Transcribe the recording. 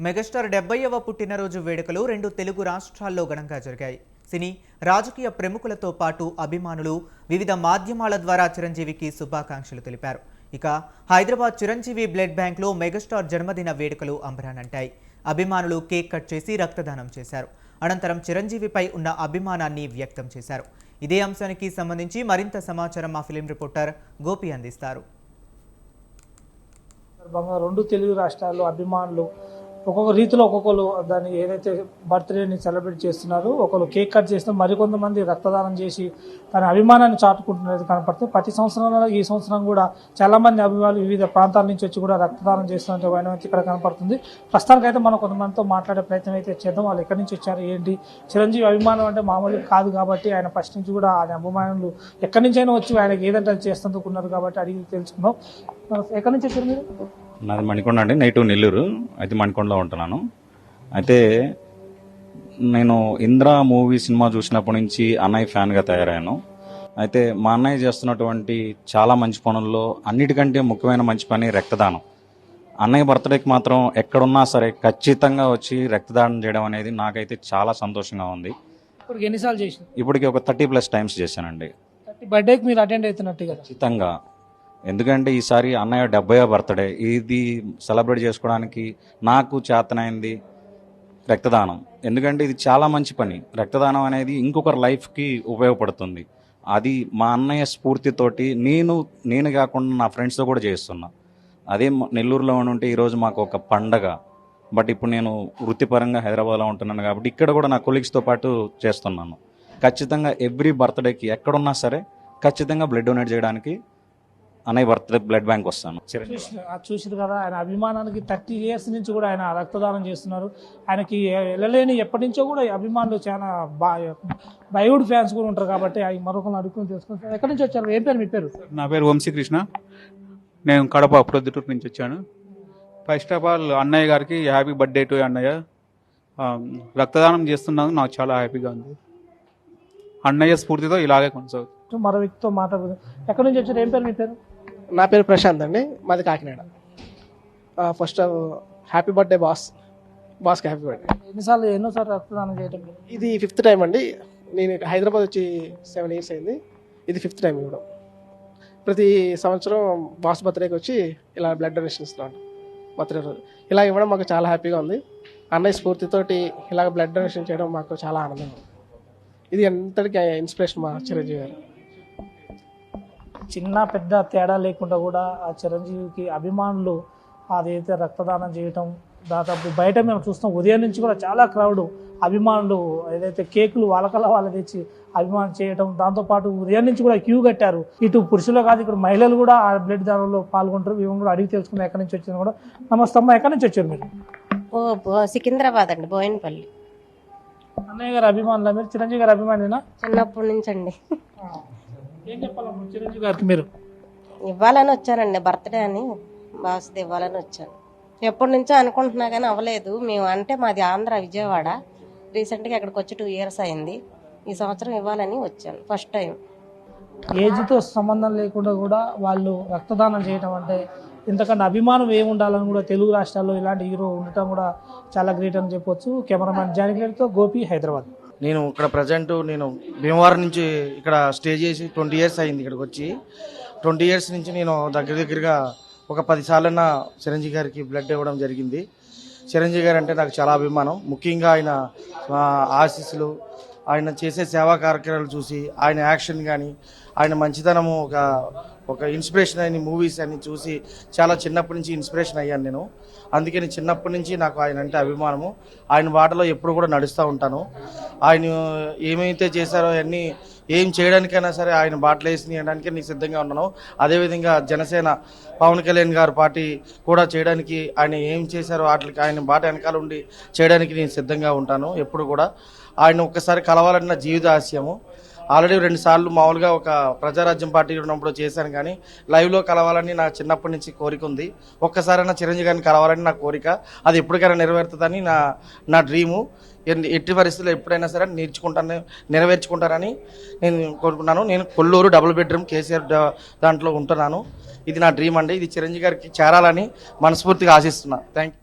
Megastar 70వ పుట్టినరోజు వేడుకలు రెండు తెలుగు రాష్ట్రాల్లో ఘనంగా జరిగాయి. సినీ రాజకీయ ప్రముఖులతో పాటు అభిమానులు వివిధ మాధ్యమాల ద్వారా చిరంజీవికి శుభాకాంక్షలు తెలిపారు. ఇక హైదరాబాద్ చిరంజీవి బ్లడ్ బ్యాంక్లో మెగాస్టార్ జన్మదిన వేడుకలు అంబరానంటాయి. అభిమానులు కేక్ కట్ చేసి రక్తదానం చేశారు. అనంతరం చిరంజీవిపై ఉన్న అభిమానాన్ని వ్యక్తం చేశారు. ఇదే అంశానికి సంబంధించి మరింత సమాచారం మా ఫిలిం రిపోర్టర్ గోపి అందిస్తారు. రెండు తెలుగు రాష్ట్రాల్లో అభిమానులు ఒక్కొక్క రీతిలో ఒక్కొక్కరు దాన్ని ఏదైతే బర్త్డేని సెలబ్రేట్ చేస్తున్నారో ఒకరు కేక్ కట్ చేసిన మరికొంతమంది రక్తదానం చేసి తన అభిమానాన్ని చాటుకుంటున్నది కనపడుతుంది. ప్రతి సంవత్సరం ఈ సంవత్సరం కూడా చాలా మంది అభిమానులు వివిధ ప్రాంతాల నుంచి వచ్చి కూడా రక్తదానం చేస్తున్నట్టు వైనమైతే ఇక్కడ కనపడుతుంది. ప్రస్తుతానికి అయితే మనం కొంతమందితో మాట్లాడే ప్రయత్నం అయితే చేద్దాం. వాళ్ళు ఎక్కడి నుంచి వచ్చారు, ఏంటి, చిరంజీవి అభిమానం అంటే మామూలు కాదు కాబట్టి ఆయన ఫస్ట్ నుంచి కూడా ఆయన అభిమానులు ఎక్కడి నుంచి అయినా వచ్చి ఆయనకి ఏదంటే చేస్తూ ఉన్నారు కాబట్టి అడిగి తెలుసుకుందాం. ఎక్కడి నుంచి వచ్చారు మీరు? నాది మణికొండ అండి, నేటివ్ నెల్లూరు. అయితే మణికొండలో ఉంటున్నాను. అయితే నేను ఇంద్ర మూవీ సినిమా చూసినప్పటి నుంచి అన్నయ్య ఫ్యాన్గా తయారయ్యాను. అయితే మా అన్నయ్య చేస్తున్నటువంటి చాలా మంచి పనుల్లో అన్నిటికంటే ముఖ్యమైన మంచి పని రక్తదానం. అన్నయ్య బర్త్డేకి మాత్రం ఎక్కడున్నా సరే ఖచ్చితంగా వచ్చి రక్తదానం చేయడం అనేది నాకైతే చాలా సంతోషంగా ఉంది. ఇప్పుడు ఎన్నిసార్లు చేశారు? ఇప్పటికి ఒక 30+ టైమ్స్ చేశానండి. బర్త్డేకి మీరు అటెండ్ అవుతున్నట్టు కదా? ఖచ్చితంగా. ఎందుకంటే ఈసారి అన్నయ్య 70వ బర్త్డే, ఇది సెలబ్రేట్ చేసుకోవడానికి నాకు చేతనైంది రక్తదానం. ఎందుకంటే ఇది చాలా మంచి పని. రక్తదానం అనేది ఇంకొకరి లైఫ్కి ఉపయోగపడుతుంది. అది మా అన్నయ్య స్ఫూర్తితోటి నేను కాకుండా నా ఫ్రెండ్స్తో కూడా చేస్తున్నా. అదే నెల్లూరులో ఉంటే ఈరోజు మాకు ఒక పండగ. బట్ ఇప్పుడు నేను వృత్తిపరంగా హైదరాబాద్లో ఉంటున్నాను కాబట్టి ఇక్కడ కూడా నా కొలీగ్స్తో పాటు చేస్తున్నాను. ఖచ్చితంగా ఎవ్రీ బర్త్డేకి ఎక్కడున్నా సరే ఖచ్చితంగా బ్లడ్ డొనేట్ చేయడానికి అన్నయ్య బర్త్డే బ్లడ్ బ్యాంక్ వస్తాను. చూసారు కదా, ఆయన అభిమానానికి 30 years నుంచి కూడా ఆయన రక్తదానం చేస్తున్నారు. ఆయనకి వెళ్ళలేని ఎప్పటి నుంచో కూడా అభిమానులు చాలా బైవుడ్ ఫ్యాన్స్ కూడా ఉంటారు కాబట్టి మరొకరిని అడుగుని తెలుసుకుంటారు. ఎక్కడి నుంచి వచ్చారు? ఏం పేరు మీ పేరు? నా పేరు వంశీకృష్ణ. నేను కడప ప్రొద్దుటూరు నుంచి వచ్చాను. ఫస్ట్ ఆఫ్ ఆల్ అన్నయ్య గారికి హ్యాపీ బర్త్డే టు అన్నయ్య. రక్తదానం చేస్తున్నందుకు నాకు చాలా హ్యాపీగా ఉంది. అన్నయ్య స్ఫూర్తితో ఇలాగే కొనసాగుతుంది. మరో వ్యక్తితో మాట్లాడుతుంది. ఎక్కడి నుంచి వచ్చారు? ఏం పేరు మీ పేరు? నా పేరు ప్రశాంత్ అండి, మాది కాకినాడ. ఫస్ట్ హ్యాపీ బర్త్డే బాస్కి హ్యాపీ బర్త్డే. ఎన్నోసార్లు రక్తదానం చేయడం? ఇది 5th టైం అండి. నేను హైదరాబాద్ వచ్చి 7 years అయింది. ఇది 5th టైం ఇవ్వడం. ప్రతి సంవత్సరం బాస్ బర్త్డేకి వచ్చి ఇలా బ్లడ్ డొనేషన్ ఇస్తున్నాను. బర్త్డే రోజు ఇలా ఇవ్వడం మాకు చాలా హ్యాపీగా ఉంది. అన్నయ్య స్ఫూర్తితోటి ఇలా బ్లడ్ డొనేషన్ చేయడం మాకు చాలా ఆనందంగా ఉంది. ఇది ఎంతటికి ఇన్స్పిరేషన్ మా చిరంజీవి గారు. చిన్న పెద్ద తేడా లేకుండా కూడా ఆ చిరంజీవికి అభిమానులు అదైతే రక్తదానం చేయటం, దాదాపు బయట మేము చూస్తాం ఉదయం నుంచి కూడా చాలా క్రౌడ్ అభిమానులు ఏదైతే కేకులు వాళ్ళకల్లా వాళ్ళు తెచ్చి అభిమానం చేయటం, దాంతోపాటు ఉదయం నుంచి కూడా క్యూ కట్టారు. ఇటు పురుషులు కాదు, ఇక్కడ మహిళలు కూడా ఆ బ్లడ్ దానంలో పాల్గొంటారు. ఇవి కూడా అడిగి తెలుసుకున్నాం ఎక్కడి నుంచి వచ్చింది కూడా. నమస్తే అమ్మ, ఎక్కడి నుంచి వచ్చారు మీరు? సికింద్రాబాద్ అండి, బోయినపల్లి. అన్నయ్య గారు అభిమానులా మీరు? చిరంజీవి గారు అభిమానినా? చిన్నప్పటి నుంచి అండి. ఏం చెప్పాలమ్మా చిరంజీవి గారికి? మీరు ఇవ్వాలని వచ్చానండి, బర్త్డే అని బాస్ది ఇవ్వాలని వచ్చాను. ఎప్పటి నుంచో అనుకుంటున్నా కానీ అవ్వలేదు. మేము అంటే మాది ఆంధ్ర, విజయవాడ. రీసెంట్గా ఇక్కడికి వచ్చి 2 years అయింది. ఈ సంవత్సరం ఇవ్వాలని వచ్చాను ఫస్ట్ టైం. ఏజ్తో సంబంధం లేకుండా కూడా వాళ్ళు రక్తదానం చేయటం అంటే ఇంతకన్నా అభిమానం ఏముండాలని కూడా తెలుగు రాష్ట్రాల్లో ఇలాంటి హీరో ఉండటం కూడా చాలా గ్రేట్ అని చెప్పొచ్చు. కెమెరామ్యాన్ జానకితో గోపి, హైదరాబాద్. నేను ఇక్కడ ప్రజెంట్ నేను భీమవరం నుంచి ఇక్కడ స్టే చేసి 20 years అయింది. ఇక్కడికి వచ్చి 20 years నుంచి నేను దగ్గరగా ఒక 10 సార్లన్నా చిరంజీవి గారికి బ్లడ్ ఇవ్వడం జరిగింది. చిరంజీవి గారు అంటే నాకు చాలా అభిమానం. ముఖ్యంగా ఆయన ఆశీస్సులు, ఆయన చేసే సేవా కార్యక్రమాలు చూసి, ఆయన యాక్షన్ కానీ, ఆయన మంచితనము, ఒక ఇన్స్పిరేషన్ అయిన మూవీస్ అన్ని చూసి చాలా చిన్నప్పటి నుంచి ఇన్స్పిరేషన్ అయ్యాను నేను. అందుకని చిన్నప్పటి నుంచి నాకు ఆయన అంటే అభిమానము. ఆయన బాటలో ఎప్పుడు కూడా నడుస్తూ ఉంటాను. ఆయన ఏమైతే చేశారో అవన్నీ ఏం చేయడానికైనా సరే ఆయన బాటలు వేసి చేయడానికి నేను సిద్ధంగా ఉన్నాను. అదేవిధంగా జనసేన పవన్ కళ్యాణ్ గారు పార్టీ కూడా చేయడానికి ఆయన ఏం చేశారో వాటికి ఆయన బాట వెనకాల ఉండి చేయడానికి నేను సిద్ధంగా ఉంటాను. ఎప్పుడు కూడా ఆయన ఒక్కసారి కలవాలని నా జీవిత ఆశయము. ఆల్రెడీ 2 సార్లు మామూలుగా ఒక ప్రజారాజ్యం పార్టీ ఉన్నప్పుడు చేశాను, కానీ లైవ్లో కలవాలని నా చిన్నప్పటి నుంచి కోరిక ఉంది. ఒక్కసారైనా చిరంజీవి గారిని కలవాలని నా కోరిక. అది ఎప్పటికైనా నెరవేరుతుందని నా డ్రీము. ఎట్టి పరిస్థితుల్లో ఎప్పుడైనా సరే నెరవేర్చుకుంటారని నేను కోరుకున్నాను. నేను కొల్లూరు డబుల్ బెడ్రూమ్ కేసీఆర్ దాంట్లో ఉంటున్నాను. ఇది నా డ్రీమ్ అండి. ఇది చిరంజీవి గారికి చేరాలని మనస్ఫూర్తిగా ఆశిస్తున్నాను. Thank you.